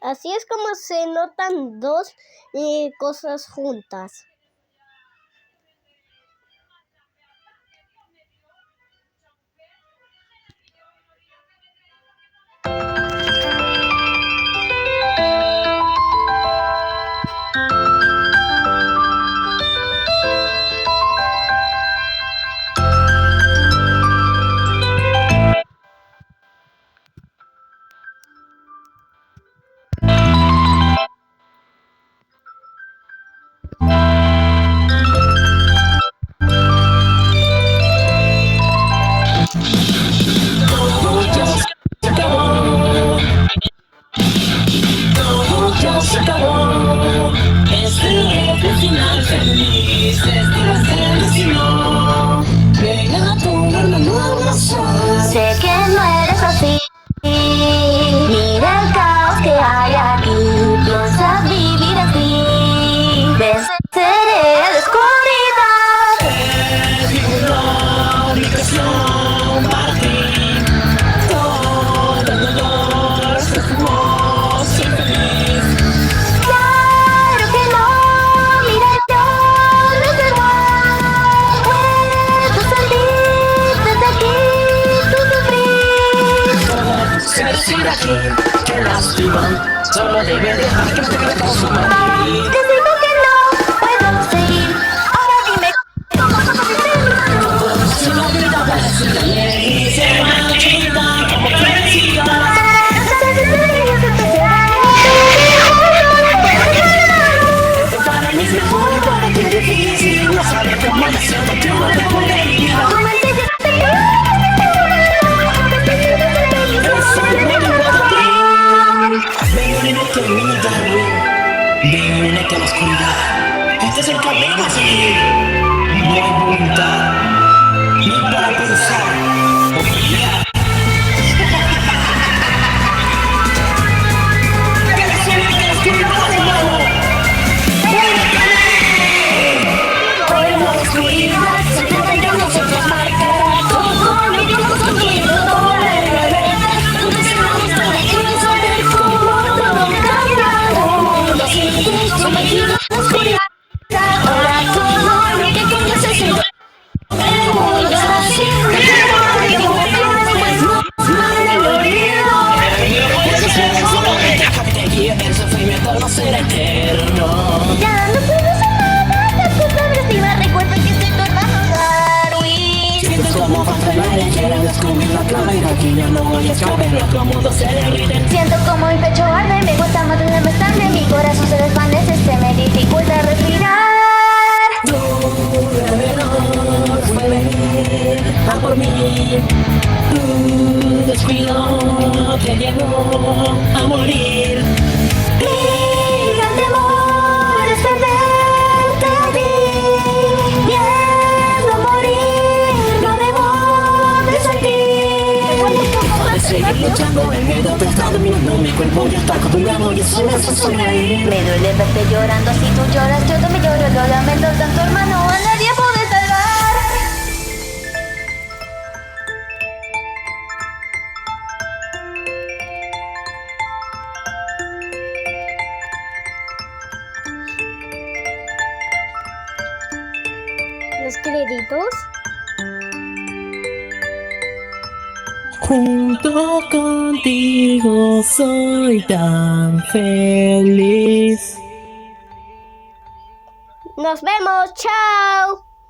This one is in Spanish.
Así es como se notan dos cosas juntas. Se acabó. Este es el final feliz. Este es el destino. Venga a tomarme un abrazo. Sé que no eres así. Mira el caos que hay aquí. Piensas vivir así. Venceré a la oscuridad. Es una habitación para ti. Todo el dolor se fumó, soy feliz. Claro que no. Mira yo no es igual. Puedo sentir desde aquí tu sufrir. Sin decir aquí, qué lástima. Solo debe dejar que me tenga con su marido. Te digo que no puedo seguir. Ahora dime cómo sobrevivir. Si la vida parece una ley, se marchita como crecida. Para mí es mejor, para ti es difícil. No saber cómo me siento, que no te podría. Vengo en el camino de vengo en la oscuridad. Este es el camino a seguir. No hay voluntad ni para pensar o pelear. Que la suerte que la oscuridad de nuevo. Por la oscuridad se trata de nosotros marcar todo lo que hemos construido, todo la verdad. Entonces vamos a saber cómo todo cambiará. Sumergido en la oscuridad. Ahora todo lo que conoces es el mundo es así. El sufrimiento no será eterno. Ya no puedo hacer nada. Tus agresivas recuerda que estoy tornando Darwin. Sientes como contra la lechera descubrir la clave. Aquí yo no voy a esconder, otro mundo se derrite. Siento como mi pecho arde, me gusta mantenerme estable. Mi corazón se desvanece, se me dificulta respirar. Tu alrededor fue venir a por mí. Tu descuido te llevó a morir. Mi gran temor es perderte a ti. Miedo a morir, no debo de sentir. De seguir luchando, el miedo te está dominando. Mi cuerpo ya está acostumbrado y eso me hace sonreír. Me duele verte llorando, si tú lloras yo también lloro. Lo lamento tanto, hermano, a nadie puede salvar. Los créditos. Junto contigo soy tan feliz. Nos vemos. Chao.